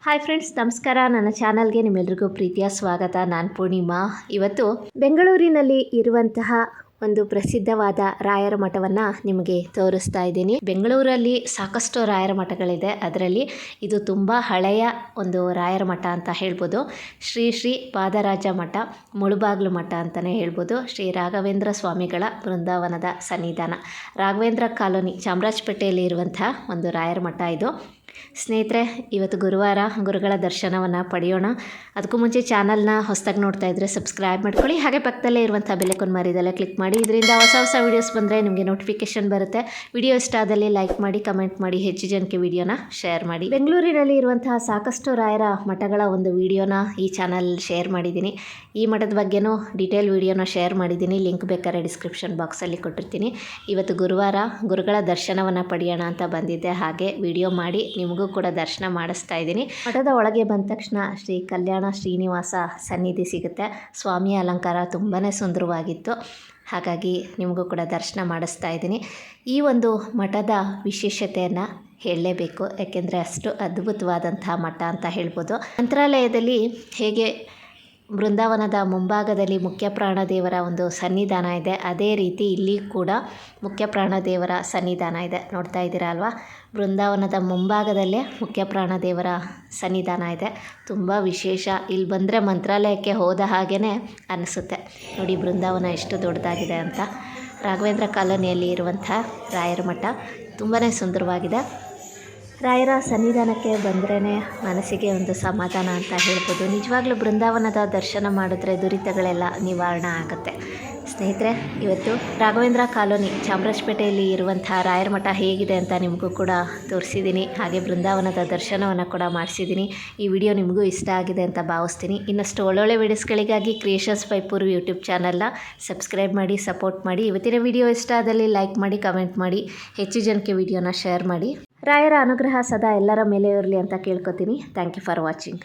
Hi friends, ನಮಸ್ಕಾರ. ನನ್ನ ಚಾನಲ್ಗೆ ನಿಮ್ಮೆಲ್ರಿಗೂ ಪ್ರೀತಿಯ ಸ್ವಾಗತ. ನಾನು ಪೂರ್ಣಿಮಾ. ಇವತ್ತು ಬೆಂಗಳೂರಿನಲ್ಲಿ ಇರುವಂತಹ ಒಂದು ಪ್ರಸಿದ್ಧವಾದ ರಾಯರ ಮಠವನ್ನು ನಿಮಗೆ ತೋರಿಸ್ತಾ ಇದ್ದೀನಿ. ಬೆಂಗಳೂರಲ್ಲಿ ಸಾಕಷ್ಟು ರಾಯರ ಮಠಗಳಿದೆ. ಅದರಲ್ಲಿ ಇದು ತುಂಬ ಹಳೆಯ ಒಂದು ರಾಯರ ಮಠ ಅಂತ ಹೇಳ್ಬೋದು. ಶ್ರೀ ಶ್ರೀ ಪಾದರಾಜ ಮಠ, ಮುಳುಬಾಗ್ಲು ಮಠ ಅಂತಲೇ ಹೇಳ್ಬೋದು. ಶ್ರೀ ರಾಘವೇಂದ್ರ ಸ್ವಾಮಿಗಳ ಬೃಂದಾವನದ ಸನ್ನಿಧಾನ, ರಾಘವೇಂದ್ರ ಕಾಲೋನಿ, ಚಾಮರಾಜಪೇಟೆಯಲ್ಲಿ ಇರುವಂತಹ ಒಂದು ರಾಯರ ಮಠ ಇದು. ಸ್ನೇಹಿತರೆ, ಇವತ್ತು ಗುರುವಾರ, ಗುರುಗಳ ದರ್ಶನವನ್ನು ಪಡೆಯೋಣ. ಅದಕ್ಕೂ ಮುಂಚೆ ಚಾನಲ್ನ ಹೊಸದಾಗಿ ನೋಡ್ತಾ ಇದ್ದರೆ ಸಬ್ಸ್ಕ್ರೈಬ್ ಮಾಡ್ಕೊಳ್ಳಿ. ಹಾಗೆ ಪಕ್ಕದಲ್ಲೇ ಇರುವಂಥ ಬೆಲ್ಲೈಕಾನ್ ಮರಿದೆಲ್ಲ ಕ್ಲಿಕ್ ಮಾಡಿ. ಇದರಿಂದ ಹೊಸ ವೀಡಿಯೋಸ್ ಬಂದರೆ ನಿಮಗೆ ನೋಟಿಫಿಕೇಷನ್ ಬರುತ್ತೆ. ವಿಡಿಯೋ ಇಷ್ಟ ಆದಲ್ಲಿ ಲೈಕ್ ಮಾಡಿ, ಕಮೆಂಟ್ ಮಾಡಿ, ಹೆಚ್ಚು ಜನಕ್ಕೆ ವಿಡಿಯೋನ ಶೇರ್ ಮಾಡಿ. ಬೆಂಗಳೂರಿನಲ್ಲಿ ಇರುವಂತಹ ಸಾಕಷ್ಟು ರಾಯರ ಮಠಗಳ ಒಂದು ವಿಡಿಯೋನ ಈ ಚಾನಲ್ ಶೇರ್ ಮಾಡಿದ್ದೀನಿ. ಈ ಮಠದ ಬಗ್ಗೆನೂ ಡೀಟೇಲ್ ವಿಡಿಯೋನ ಶೇರ್ ಮಾಡಿದ್ದೀನಿ. ಲಿಂಕ್ ಬೇಕಾದ್ರೆ ಡಿಸ್ಕ್ರಿಪ್ಷನ್ ಬಾಕ್ಸಲ್ಲಿ ಕೊಟ್ಟಿರ್ತೀನಿ. ಇವತ್ತು ಗುರುವಾರ, ಗುರುಗಳ ದರ್ಶನವನ್ನು ಪಡೆಯೋಣ ಅಂತ ಬಂದಿದ್ದೆ. ಹಾಗೆ ವಿಡಿಯೋ ಮಾಡಿ ನಿಮಗೂ ಕೂಡ ದರ್ಶನ ಮಾಡಿಸ್ತಾ ಇದ್ದೀನಿ. ಮಠದ ಒಳಗೆ ಬಂದ ತಕ್ಷಣ ಶ್ರೀ ಕಲ್ಯಾಣ ಶ್ರೀನಿವಾಸ ಸನ್ನಿಧಿ ಸಿಗುತ್ತೆ. ಸ್ವಾಮಿಯ ಅಲಂಕಾರ ತುಂಬಾ ಸುಂದರವಾಗಿತ್ತು. ಹಾಗಾಗಿ ನಿಮಗೂ ಕೂಡ ದರ್ಶನ ಮಾಡಿಸ್ತಾ ಇದ್ದೀನಿ. ಈ ಒಂದು ಮಠದ ವಿಶೇಷತೆಯನ್ನು ಹೇಳಲೇಬೇಕು, ಯಾಕೆಂದರೆ ಅಷ್ಟು ಅದ್ಭುತವಾದಂತಹ ಮಠ ಅಂತ ಹೇಳ್ಬೋದು. ಮಂತ್ರಾಲಯದಲ್ಲಿ ಹೇಗೆ ಬೃಂದಾವನದ ಮುಂಭಾಗದಲ್ಲಿ ಮುಖ್ಯ ಪ್ರಾಣದೇವರ ಒಂದು ಸನ್ನಿಧಾನ ಇದೆ, ಅದೇ ರೀತಿ ಇಲ್ಲಿ ಕೂಡ ಮುಖ್ಯ ಪ್ರಾಣದೇವರ ಸನ್ನಿಧಾನ ಇದೆ. ನೋಡ್ತಾ ಇದ್ದೀರಾ ಅಲ್ವಾ? ಬೃಂದಾವನದ ಮುಂಭಾಗದಲ್ಲೇ ಮುಖ್ಯ ಪ್ರಾಣದೇವರ ಸನ್ನಿಧಾನ ಇದೆ. ತುಂಬ ವಿಶೇಷ. ಇಲ್ಲಿ ಬಂದರೆ ಮಂತ್ರಾಲಯಕ್ಕೆ ಹೋದ ಹಾಗೇ ಅನಿಸುತ್ತೆ. ನೋಡಿ ಬೃಂದಾವನ ಎಷ್ಟು ದೊಡ್ಡದಾಗಿದೆ ಅಂತ. ರಾಘವೇಂದ್ರ ಕಾಲೋನಿಯಲ್ಲಿ ಇರುವಂಥ ರಾಯರ ಮಠ ತುಂಬಾ ಸುಂದರವಾಗಿದೆ. ರಾಯರ ಸನ್ನಿಧಾನಕ್ಕೆ ಬಂದ್ರೇ ಮನಸ್ಸಿಗೆ ಒಂದು ಸಮಾಧಾನ ಅಂತ ಹೇಳ್ಬೋದು. ನಿಜವಾಗ್ಲೂ ಬೃಂದಾವನದ ದರ್ಶನ ಮಾಡಿದ್ರೆ ದುರಿತಗಳೆಲ್ಲ ನಿವಾರಣೆ ಆಗುತ್ತೆ. ಸ್ನೇಹಿತರೆ, ಇವತ್ತು ರಾಘವೇಂದ್ರ ಕಾಲೋನಿ, ಚಾಮರಾಜಪೇಟೆಯಲ್ಲಿ ಇರುವಂಥ ರಾಯರ ಮಠ ಹೇಗಿದೆ ಅಂತ ನಿಮಗೂ ಕೂಡ ತೋರಿಸಿದ್ದೀನಿ. ಹಾಗೆ ಬೃಂದಾವನದ ದರ್ಶನವನ್ನು ಕೂಡ ಮಾಡಿಸಿದ್ದೀನಿ. ಈ ವಿಡಿಯೋ ನಿಮಗೂ ಇಷ್ಟ ಆಗಿದೆ ಅಂತ ಭಾವಿಸ್ತೀನಿ. ಇನ್ನಷ್ಟು ಒಳ್ಳೊಳ್ಳೆ ವೀಡಿಯೋಸ್ಗಳಿಗಾಗಿ ಕ್ರಿಯೇಷನ್ಸ್ ಬೈ ಪೂರ್ವಿ ಯೂಟ್ಯೂಬ್ ಚಾನಲ್ನ ಸಬ್ಸ್ಕ್ರೈಬ್ ಮಾಡಿ, ಸಪೋರ್ಟ್ ಮಾಡಿ. ಇವತ್ತಿನ ವಿಡಿಯೋ ಇಷ್ಟ ಆದಲ್ಲಿ ಲೈಕ್ ಮಾಡಿ, ಕಮೆಂಟ್ ಮಾಡಿ, ಹೆಚ್ಚು ಜನಕ್ಕೆ ವಿಡಿಯೋನ ಶೇರ್ ಮಾಡಿ. ರಾಯರ ಅನುಗ್ರಹ ಸದಾ ಎಲ್ಲರ ಮೇಲೆ ಇರಲಿ ಅಂತ ಕೇಳ್ಕೊತೀನಿ. Thank you for watching.